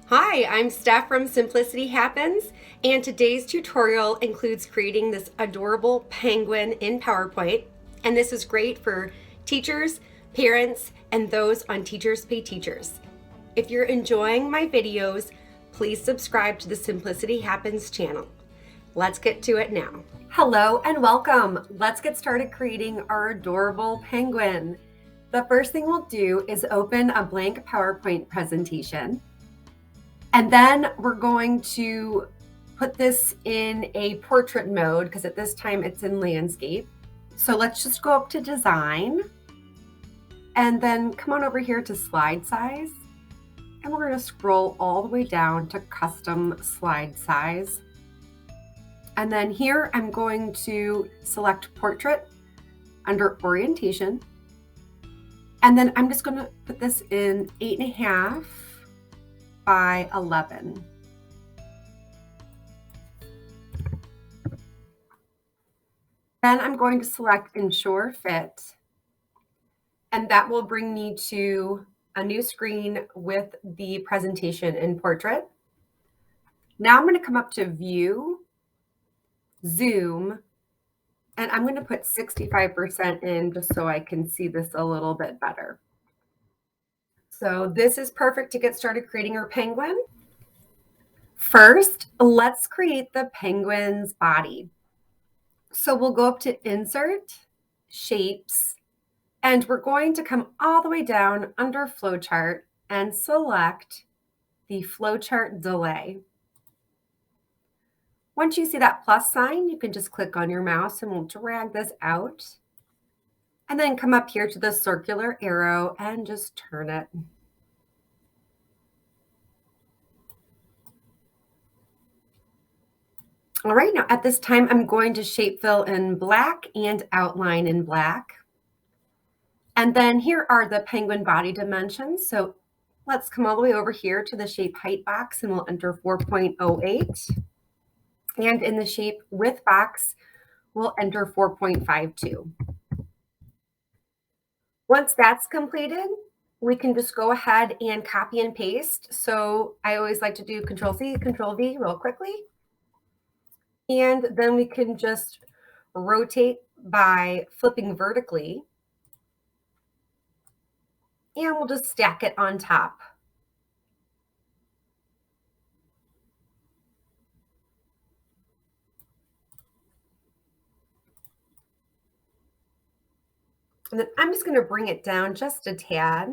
Hi, I'm Steph from Simplicity Happens, and today's tutorial includes creating this adorable penguin in PowerPoint. And this is great for teachers, parents, and those on Teachers Pay Teachers. If you're enjoying my videos, please subscribe to the Simplicity Happens channel. Let's get to it now. Hello and welcome. Let's get started creating our adorable penguin. The first thing we'll do is open a blank PowerPoint presentation. And then we're going to put this in a portrait mode because at this time it's in landscape. So let's just go up to design and then come on over here to slide size. And we're going to scroll all the way down to custom slide size. And then here I'm going to select portrait under orientation. And then I'm just going to put this in 8.5 by 11. Then I'm going to select Ensure Fit, and that will bring me to a new screen with the presentation in portrait. Now I'm going to come up to View, Zoom, and I'm going to put 65% in just so I can see this a little bit better. So this is perfect to get started creating our penguin. First, let's create the penguin's body. So we'll go up to Insert, Shapes, and we're going to come all the way down under Flowchart and select the Flowchart delay. Once you see that plus sign, you can just click on your mouse and we'll drag this out. And then come up here to the circular arrow and just turn it. All right, now at this time, I'm going to shape fill in black and outline in black. And then here are the penguin body dimensions. So let's come all the way over here to the shape height box and we'll enter 4.08. And in the shape width box, we'll enter 4.52. Once that's completed, we can just go ahead and copy and paste. So I always like to do Control-C, Control-V real quickly. And then we can just rotate by flipping vertically. And we'll just stack it on top. And then I'm just going to bring it down just a tad.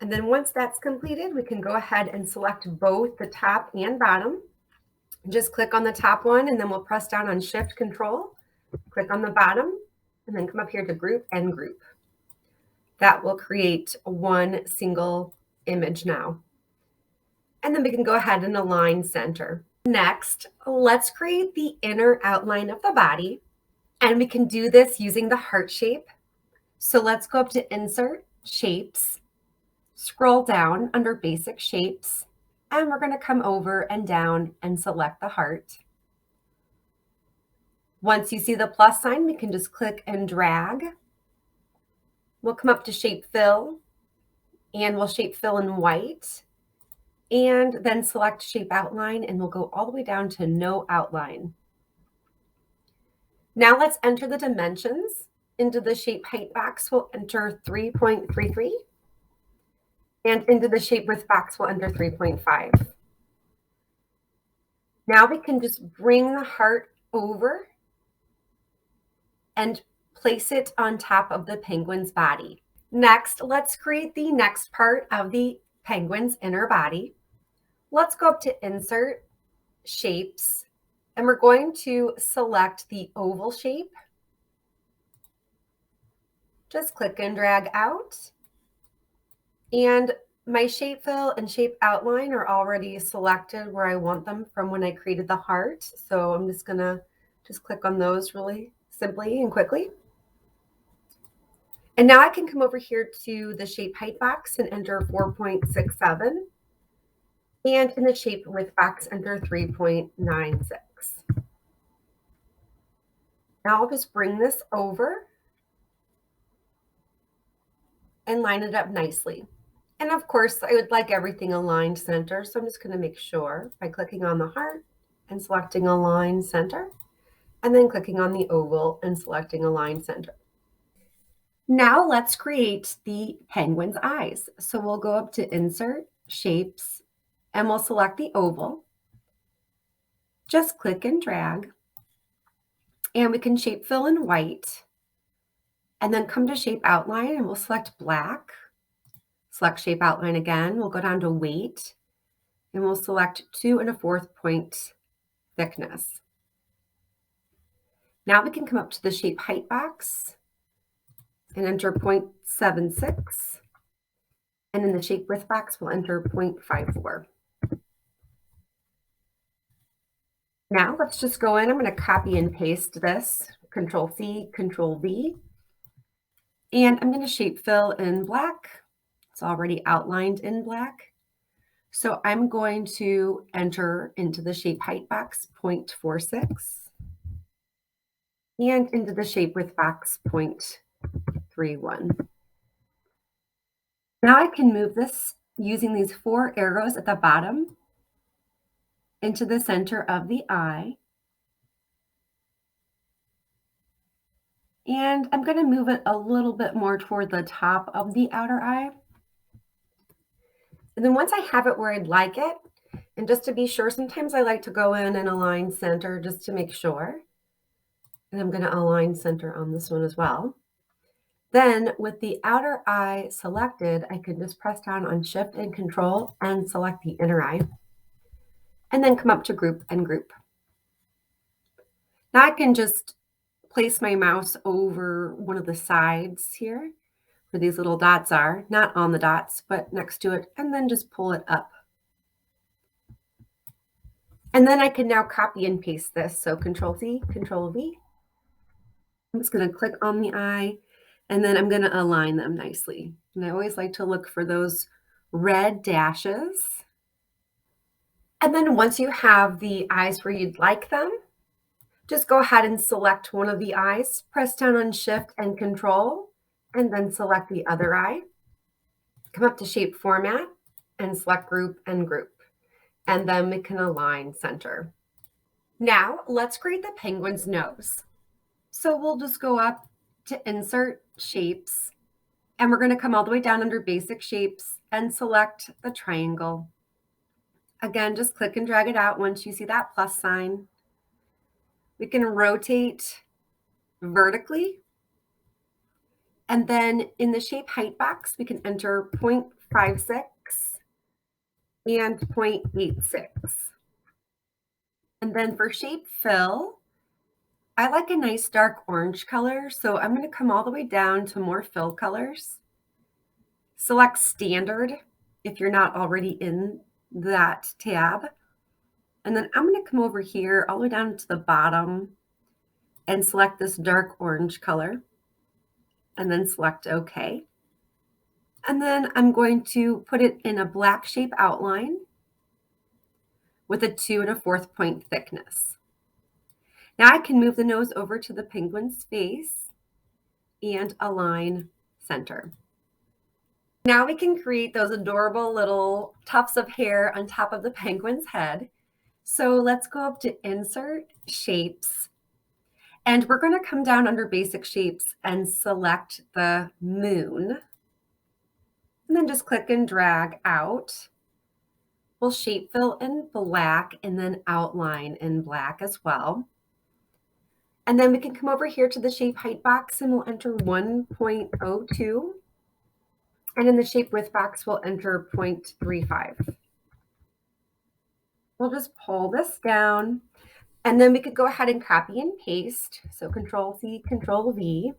And then once that's completed, we can go ahead and select both the top and bottom. Just click on the top one and then we'll press down on Shift Control, click on the bottom, and then come up here to Group and Group. That will create one single image now. And then we can go ahead and align center. Next, let's create the inner outline of the body. And we can do this using the heart shape. So let's go up to Insert, Shapes, scroll down under Basic Shapes, and we're going to come over and down and select the heart. Once you see the plus sign, we can just click and drag. We'll come up to Shape Fill, and we'll shape fill in white, and then select Shape Outline, and we'll go all the way down to No Outline. Now let's enter the dimensions. Into the shape height box, we'll enter 3.33. And into the shape width box, we'll enter 3.5. Now we can just bring the heart over and place it on top of the penguin's body. Next, let's create the next part of the penguin's inner body. Let's go up to Insert, Shapes, and we're going to select the oval shape. Just click and drag out. And my shape fill and shape outline are already selected where I want them from when I created the heart. So I'm just going to click on those really simply and quickly. And now I can come over here to the shape height box and enter 4.67. And in the shape width box, enter 3.96. Now I'll just bring this over. and line it up nicely. And of course, I would like everything aligned center, so I'm just going to make sure by clicking on the heart and selecting align center, and then clicking on the oval and selecting align center. Now let's create the penguin's eyes. So we'll go up to Insert, Shapes, and we'll select the oval. Just click and drag, and we can shape fill in white, and then come to Shape Outline, and we'll select black. Select Shape Outline again. We'll go down to Weight, and we'll select 2 1/4 point thickness. Now we can come up to the Shape Height box and enter 0.76. And in the Shape Width box, we'll enter 0.54. Now let's just go in. I'm going to copy and paste this, Control C, Control V. And I'm going to shape fill in black. It's already outlined in black. So I'm going to enter into the shape height box 0.46 and into the shape width box 0.31. Now I can move this using these 4 arrows at the bottom into the center of the eye. And I'm going to move it a little bit more toward the top of the outer eye. And then once I have it where I'd like it, and just to be sure, sometimes I like to go in and align center just to make sure. And I'm going to align center on this one as well. Then with the outer eye selected, I can just press down on Shift and Control and select the inner eye. And then come up to Group and Group. Now I can just place my mouse over one of the sides here where these little dots are, not on the dots, but next to it, and then just pull it up. And then I can now copy and paste this. So Control C, Control V. I'm just going to click on the eye, and then I'm going to align them nicely. And I always like to look for those red dashes. And then once you have the eyes where you'd like them, just go ahead and select one of the eyes, press down on Shift and Control, and then select the other eye. Come up to Shape Format and select Group and Group. And then we can align center. Now let's create the penguin's nose. So we'll just go up to Insert, Shapes, and we're going to come all the way down under Basic Shapes and select the triangle. Again, just click and drag it out once you see that plus sign. We can rotate vertically. And then in the shape height box, we can enter 0.56 and 0.86. And then for shape fill, I like a nice dark orange color, so I'm going to come all the way down to more fill colors. Select standard if you're not already in that tab. And then I'm going to come over here all the way down to the bottom and select this dark orange color and then select OK. And then I'm going to put it in a black shape outline with a 2 1/4 point thickness. Now I can move the nose over to the penguin's face and align center. Now we can create those adorable little tufts of hair on top of the penguin's head. So let's go up to Insert, Shapes, and we're going to come down under Basic Shapes and select the moon. And then just click and drag out. We'll shape fill in black and then outline in black as well. And then we can come over here to the shape height box and we'll enter 1.02. And in the shape width box, we'll enter 0.35. We'll just pull this down, and then we could go ahead and copy and paste. So Control C, Control V.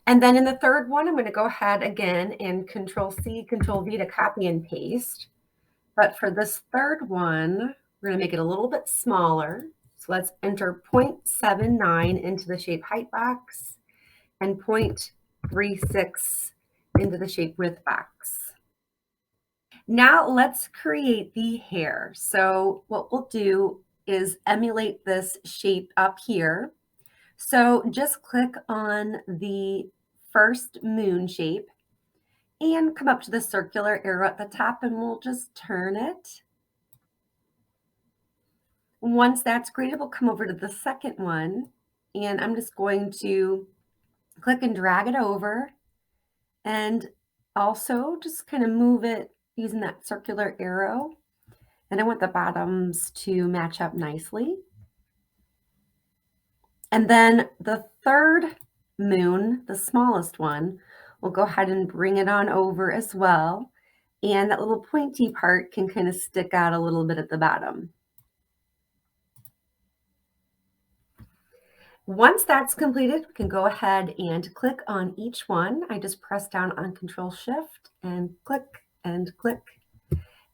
And then in the third one, I'm going to go ahead again and Control C, Control V to copy and paste. But for this third one, we're going to make it a little bit smaller. So let's enter 0.79 into the shape height box and 0.36 into the shape width box. Now let's create the hair. So what we'll do is emulate this shape up here. So just click on the first moon shape and come up to the circular arrow at the top and we'll just turn it. Once that's created, we'll come over to the second one and I'm just going to click and drag it over and also just kind of move it using that circular arrow. And I want the bottoms to match up nicely. And then the third moon, the smallest one, we'll go ahead and bring it on over as well. And that little pointy part can kind of stick out a little bit at the bottom. Once that's completed, we can go ahead and click on each one. I just press down on Control Shift and click and click.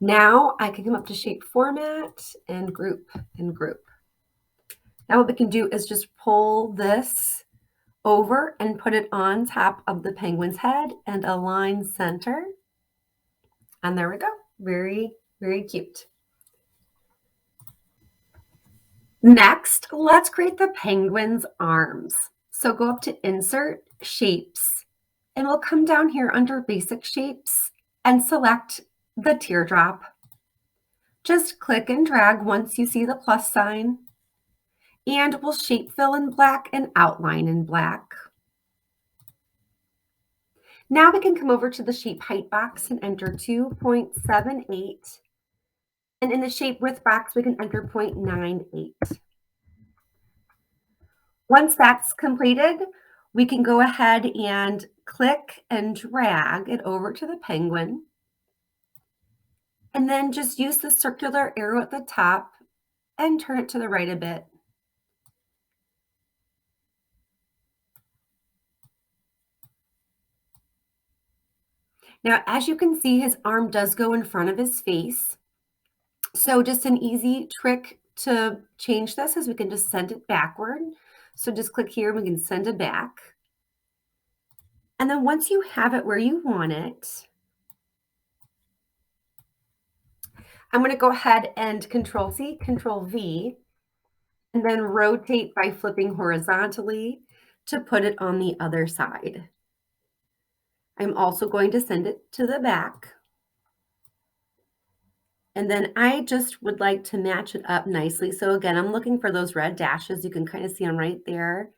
Now I can come up to Shape Format and Group and Group. Now what we can do is just pull this over and put it on top of the penguin's head and align center. And there we go. Very, very cute. Next, let's create the penguin's arms. So go up to Insert, Shapes, and we'll come down here under Basic Shapes and select the teardrop. Just click and drag once you see the plus sign, and we'll shape fill in black and outline in black. Now we can come over to the shape height box and enter 2.78. And in the shape width box, we can enter 0.98. Once that's completed, we can go ahead and click and drag it over to the penguin. And then just use the circular arrow at the top and turn it to the right a bit. Now, as you can see, his arm does go in front of his face. So just an easy trick to change this is we can just send it backward. So just click here, we can send it back. And then once you have it where you want it, I'm going to go ahead and Control C, Control V, and then rotate by flipping horizontally to put it on the other side. I'm also going to send it to the back. And then I just would like to match it up nicely. So again, I'm looking for those red dashes. You can kind of see them right there.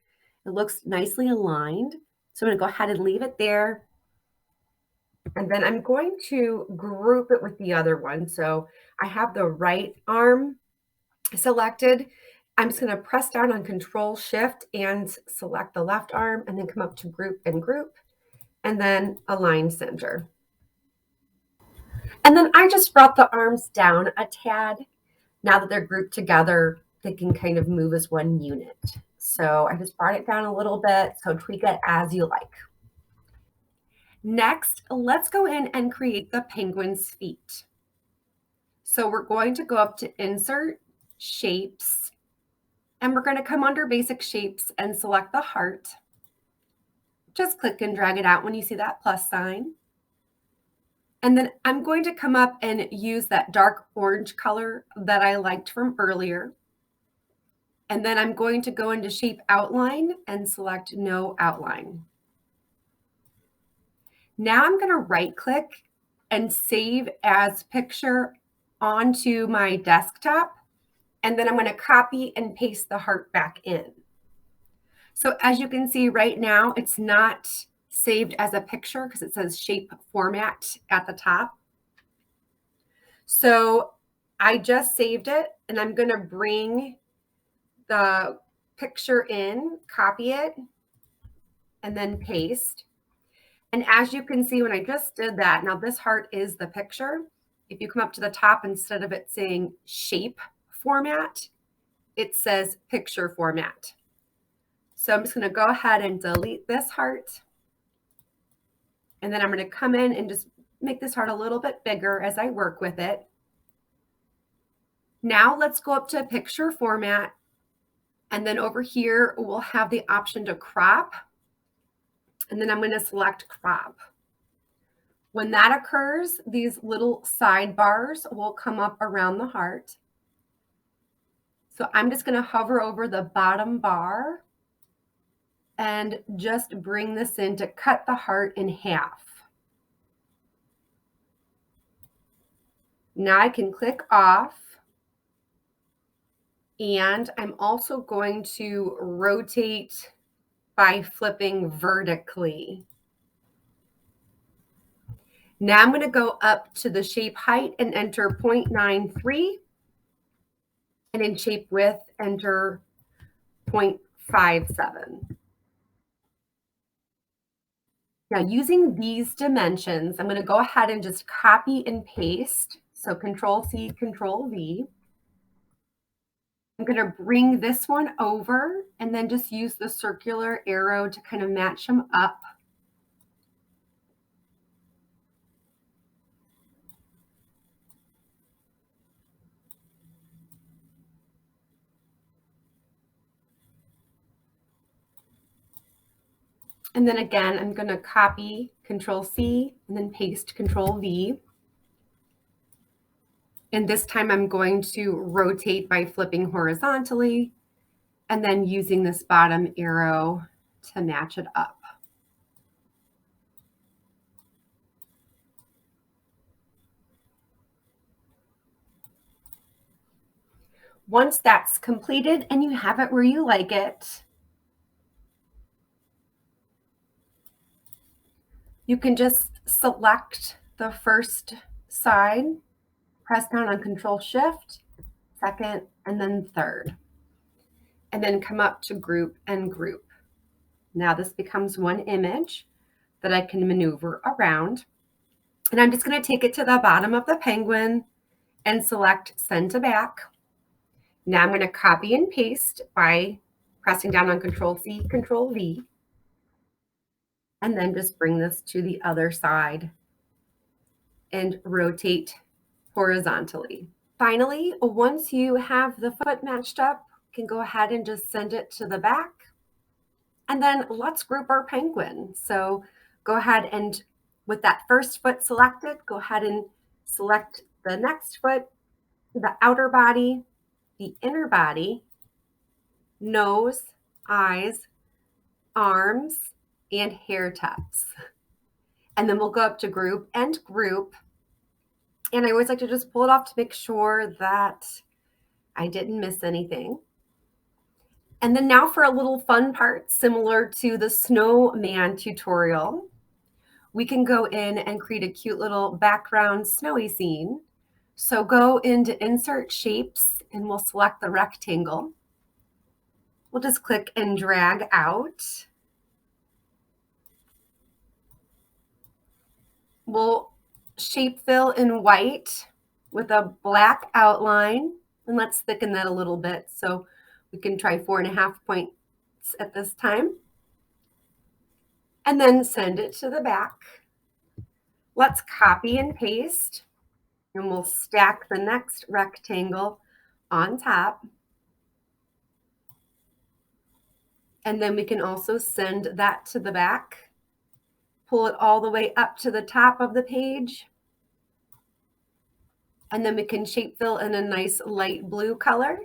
It looks nicely aligned. So I'm going to go ahead and leave it there. And then I'm going to group it with the other one. So I have the right arm selected. I'm just going to press down on Control Shift and select the left arm and then come up to Group and Group and then Align Center. And then I just brought the arms down a tad. Now that they're grouped together, they can kind of move as one unit. So I just brought it down a little bit, so tweak it as you like. Next, let's go in and create the penguin's feet. So we're going to go up to Insert, Shapes, and we're going to come under Basic Shapes and select the heart. Just click and drag it out when you see that plus sign. And then I'm going to come up and use that dark orange color that I liked from earlier. And then I'm going to go into Shape Outline and select No Outline. Now I'm going to right click and save as picture onto my desktop. And then I'm going to copy and paste the heart back in. So as you can see right now, it's not saved as a picture because it says Shape Format at the top. So I just saved it and I'm going to bring the picture in, copy it, and then paste. And as you can see, when I just did that, now this heart is the picture. If you come up to the top, instead of it saying Shape Format, it says Picture Format. So I'm just going to go ahead and delete this heart. And then I'm going to come in and just make this heart a little bit bigger as I work with it. Now let's go up to Picture Format. And then over here, we'll have the option to crop. And then I'm going to select crop. When that occurs, these little sidebars will come up around the heart. So I'm just going to hover over the bottom bar and just bring this in to cut the heart in half. Now I can click off, and I'm also going to rotate by flipping vertically. Now I'm going to go up to the shape height and enter 0.93, and in shape width, enter 0.57. Now using these dimensions, I'm going to go ahead and just copy and paste. So Control C, Control V. I'm going to bring this one over and then just use the circular arrow to kind of match them up. And then again, I'm going to copy Control C and then paste Control V. And this time I'm going to rotate by flipping horizontally and then using this bottom arrow to match it up. Once that's completed and you have it where you like it, you can just select the first side, press down on Control Shift, second, and then third, and then come up to group and group. Now this becomes one image that I can maneuver around. And I'm just going to take it to the bottom of the penguin and select Send to Back. Now I'm going to copy and paste by pressing down on Control C, Control V, and then just bring this to the other side and rotate horizontally. Finally, once you have the foot matched up, you can go ahead and just send it to the back. And then let's group our penguin. So go ahead and with that first foot selected, go ahead and select the next foot, the outer body, the inner body, nose, eyes, arms, and hair tufts. And then we'll go up to group and group. And I always like to just pull it off to make sure that I didn't miss anything. And then now for a little fun part similar to the snowman tutorial, we can go in and create a cute little background snowy scene. So go into Insert Shapes and we'll select the rectangle. We'll just click and drag out. We'll shape fill in white with a black outline, and let's thicken that a little bit. So we can try 4.5 points at this time. And then send it to the back. Let's copy and paste, and we'll stack the next rectangle on top. And then we can also send that to the back. Pull it all the way up to the top of the page. And then we can shape fill in a nice light blue color.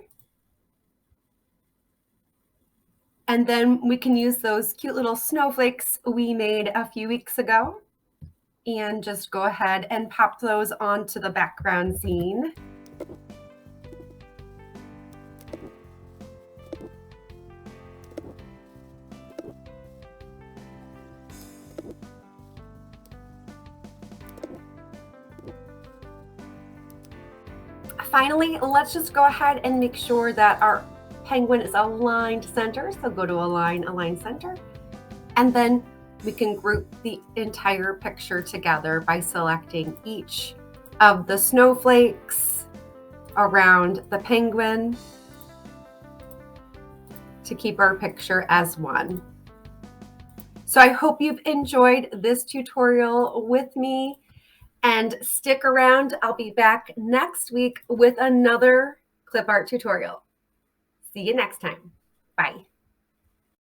And then we can use those cute little snowflakes we made a few weeks ago and just go ahead and pop those onto the background scene. Finally, let's just go ahead and make sure that our penguin is aligned center. So go to Align Center. And then we can group the entire picture together by selecting each of the snowflakes around the penguin to keep our picture as one. So I hope you've enjoyed this tutorial with me. And stick around, I'll be back next week with another Clipart tutorial. See you next time. Bye.